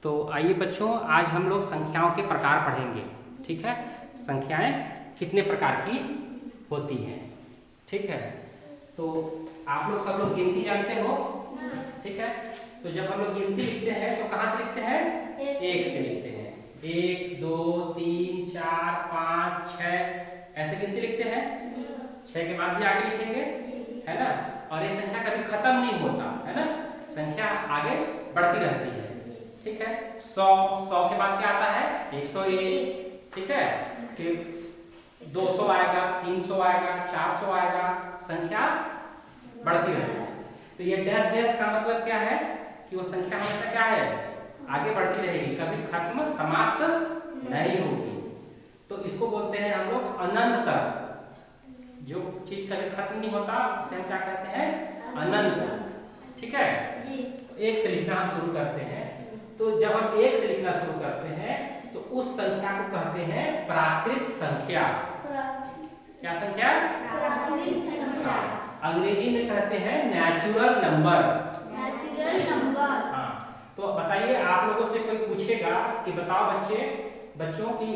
तो आइए बच्चों, आज हम लोग संख्याओं के प्रकार पढ़ेंगे। ठीक है, संख्याएं कितने प्रकार की होती हैं। ठीक है, तो आप लोग सब लोग गिनती जानते हो। ठीक है, तो जब हम लोग गिनती लिखते हैं तो कहाँ से लिखते हैं? एक से लिखते हैं। 1 2 3 4 5 6 ऐसे गिनती लिखते हैं। 6 के बाद भी आगे लिखेंगे, है ना। और ये संख्या कभी खत्म नहीं होता, है ना, संख्या आगे बढ़ती रहती है। ठीक है, 100 के बाद क्या आता है? 101। ठीक है, फिर 200 आएगा, 300 आएगा, 400 आएगा, संख्या बढ़ती रहती है। तो ये डैश डैश का मतलब क्या है कि वो संख्या हमेशा क्या है? आगे बढ़ती रहेगी, कभी खत्म समाप्त नहीं होगी। तो इसको बोलते हैं हम लोग अनंत तक। जो चीज कभी खत्म नहीं होता उसे हम क्या कहते हैं? अनंत। ठीक है, तो एक से लिखना हम शुरू करते हैं। तो जब हम एक से लिखना शुरू करते हैं तो उस संख्या को कहते हैं प्राकृत संख्या। क्या संख्या? प्राकृत संख्या। अंग्रेजी में कहते हैं नेचुरल नंबर। Natural number. हाँ, तो बताइए, आप लोगों से कोई पूछेगा कि बताओ बच्चों की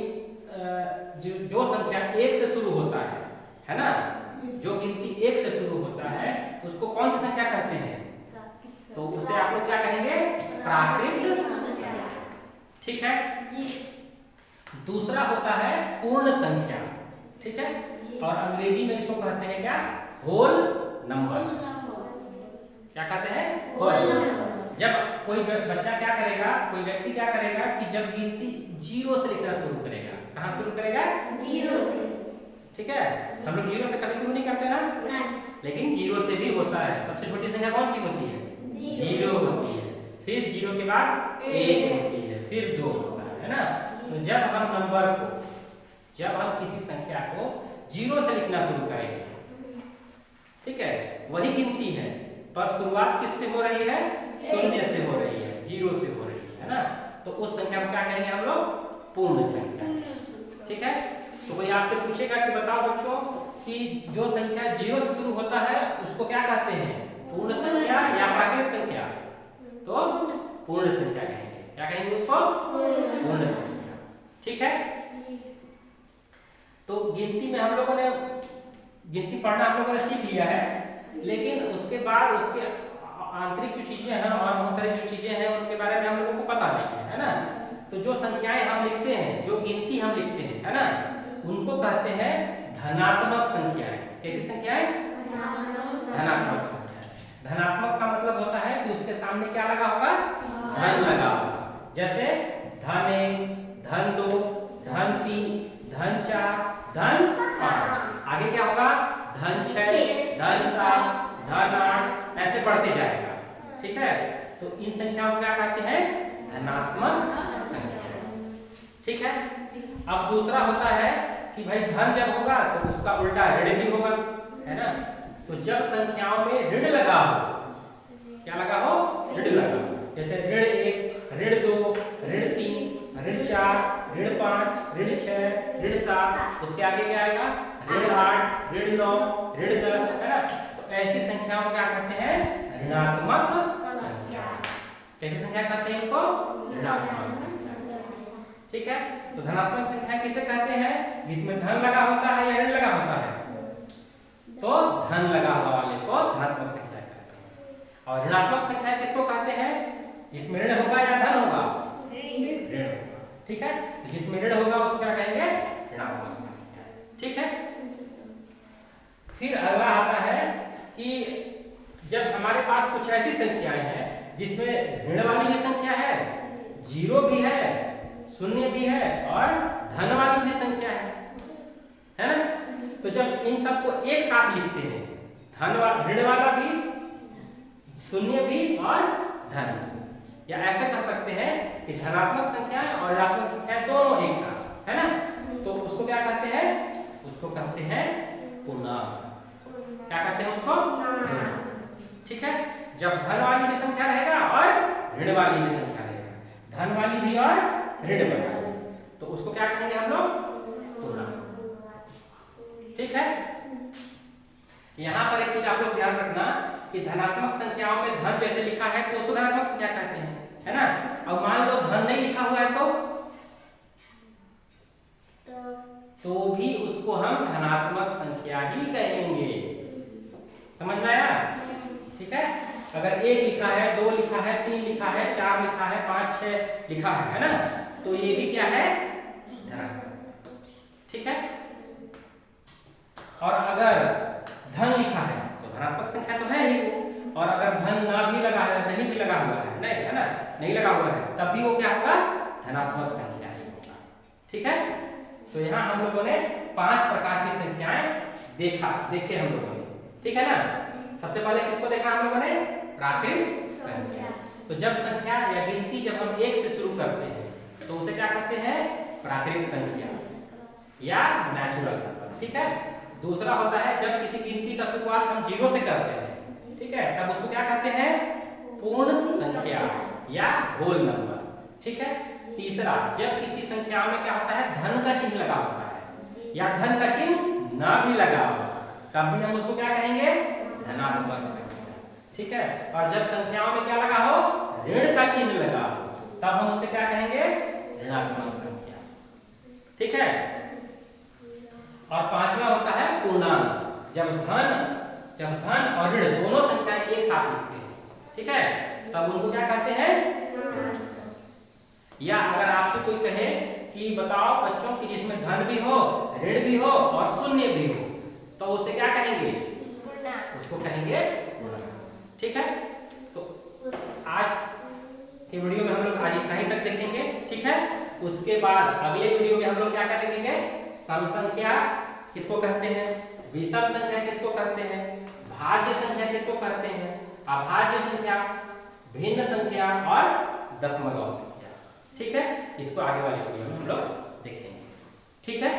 जो संख्या एक से शुरू होता है ना, जो गिनती एक से शुरू होता है उसको कौन सी संख्या कहते हैं? तो उसे आप लोग क्या कहेंगे? प्राकृत संख्या। ठीक है, दूसरा होता है पूर्ण संख्या। ठीक है, और अंग्रेजी में इसको कहते हैं क्या? Whole number. क्या कहते हैं? Whole number. जब कोई बच्चा क्या करेगा, कोई व्यक्ति क्या करेगा कि जब गिनती 0 से लिखना शुरू करेगा, कहाँ शुरू करेगा? 0 से। ठीक है, हम लोग 0 से कभी शुरू नहीं करते ना, लेकिन 0 से भी होता है। सबसे छोटी संख्या कौन सी होती है? 0 होती है। फिर 0 के बाद 1 होती है, फिर 2 होता है ना। तो जब हम किसी संख्या को 0 से लिखना शुरू करेंगे, ठीक है, वही गिनती है, पर शुरुआत किससे हो रही है? 0 से हो रही है, 0 से हो रही है ना। तो उस संख्या को क्या कहेंगे हम लोग? पूर्ण संख्या। ठीक है, तो कोई आपसे पूछेगा कि बताओ बच्चों कि जो संख्या 0 से शुरू होता है उसको क्या कहते हैं? पूर्ण संख्या या प्राकृत संख्या? तो पूर्ण संख्या कहेंगे। क्या कहेंगे उसको? पूर्ण संख्या। ठीक है, तो गिनती में हम लोगों ने गिनती पढ़ना हम लोगों ने सीख लिया है, लेकिन उसके बाद उसके आंतरिक जो चीजें हैं और बहुत सारी जो चीजें हैं उनके बारे में हम लोगों को पता नहीं है ना। तो जो संख्याएं हम लिखते हैं, जो गिनती हम लिखते हैं, है ना, उनको कहते हैं धनात्मक संख्याएं। कैसी संख्याएं? धनात्मक संख्याएं। धनात्मक का मतलब होता है कि उसके सामने क्या लगा होगा? धन लगा होगा। जैसे धन 1, धन 2, धन 3, धन 4, धन 5। आगे क्या होगा? धन 6, धन 7, धन 8, ऐसे बढ़ते जाएगा। ठीक है, तो इन संख्याओं को क्या कहते हैं? धनात्मक संख्या। ठीक है, अब दूसरा होता है कि भाई धन जब होगा तो उसका उल्टा ऋण भी होगा, है ना। तो जब संख्याओं में ऋण लगा हो, क्या लगा हो? ऋण लगा। जैसे ऋण 1, ऋण 2, ऋण 3, ऋण 4, ऋण 5, ऋण 6, ऋण 7, उसके आगे क्या आएगा? ऋण 8, ऋण 9, ऋण 10, है ना। तो ऐसी संख्याओं को क्या कहते हैं? ऋणात्मक संख्या। कैसी संख्या कहते हैं इनको? ऋणात्मक संख्या। ठीक है, तो धनात्मक संख्या किसे कहते हैं? जिसमें धन लगा होता है या ऋण लगा होता है? तो धन लगा हुआ वाले को धनात्मक संख्या कहते हैं। और ऋणात्मक संख्या किसको कहते हैं? जिसमें ऋण होगा या धन होगा? ऋण होगा। ठीक है, जिसमें ऋण होगा उसको क्या कहेंगे? ऋणात्मक संख्या। ठीक है, फिर अगला आता है कि जब हमारे पास कुछ ऐसी संख्याएं हैं जिसमें ऋण वाली भी संख्या है, 0 भी है, 0 भी है और धन वाली भी संख्या है ना। तो जब इन सबको एक साथ लिखते हैं, ऋण वाला भी, 0 भी और धन, या ऐसे कह सकते हैं कि धनात्मक संख्याएं और ऋणात्मक संख्याएं दोनों एक साथ, है ना। तो उसको क्या कहते हैं? उसको कहते हैं पूर्णांक। क्या कहते हैं उसको? ठीक है, जब धन वाली भी संख्या रहेगा और ऋण वाली भी संख्या रहेगा, धन वाली भी और ऋण वाली, तो उसको क्या कहेंगे हम लोग? पूर्णांक। ठीक है, यहाँ पर एक चीज आप लोग ध्यान रखना कि धनात्मक संख्याओं में धन जैसे लिखा है तो उसको धनात्मक संख्या कहते हैं, है ना। अब मान लो धन नहीं लिखा हुआ है तो भी उसको हम धनात्मक संख्या ही कहेंगे। समझ में आया? ठीक है। अगर 1 लिखा है, 2 लिखा है, 3 लिखा है, 4 लिखा है, 5 6 लिखा है ना, तो ये भी क्या है? धनात्मक। ठीक है। और अगर धन लिखा है तो धनात्मक संख्या तो है ही, और अगर धन ना भी लगा है, नहीं भी लगा हुआ है, नहीं है ना, नहीं लगा हुआ है, तब भी वो क्या होगा? धनात्मक संख्या ही होगा। ठीक है। तो यहाँ हम लोगों ने 5 प्रकार की संख्याएं देखे हम लोगों ने। ठीक है ना। सबसे पहले किसको देखा हम लोगों ने? प्राकृत संख्या। तो जब संख्या या गिनती जब हम 1 से शुरू करते हैं तो उसे क्या कहते हैं? प्राकृत संख्या या नेचुरल नंबर। ठीक है। दूसरा होता है जब किसी गिनती का शुरुआत हम 0 से करते हैं, ठीक है, तब उसको क्या कहते हैं? पूर्ण संख्या या होल नंबर। ठीक है। तीसरा, जब किसी संख्या में क्या होता है? धन का चिन्ह लगा होता है या धन का चिन्ह ना भी लगा हो, तब भी हम उसको क्या कहेंगे? धनात्मक संख्या। ठीक है। और जब संख्याओं में क्या लगा हो? ऋण का चिन्ह लगा हो, तब हम उसे क्या कहेंगे? ऋणात्मक संख्या। ठीक है। और पांचवा होता है पूर्णांक। जब धन और ऋण दोनों संख्याएं एक साथ लिखते हैं, ठीक है, तब उनको क्या कहते हैं? या अगर आपसे कोई कहे कि बताओ बच्चों कि जिसमें धन भी हो, ऋण भी हो और शून्य भी हो, तो उसे क्या कहेंगे? उसको कहेंगे पूर्णांक। ठीक है। तो आज के वीडियो में हम लोग आज इतना ही तक देखेंगे। ठीक है। उसके बाद अगले वीडियो में हम लोग क्या देखेंगे? सम संख्या किसको कहते हैं, विषम संख्या किसको कहते हैं, भाज्य संख्या किसको कहते हैं, अभाज्य संख्या, भिन्न संख्या और दशमलव संख्या। ठीक है। इसको आगे वाले वीडियो में हम लोग देखेंगे। ठीक है।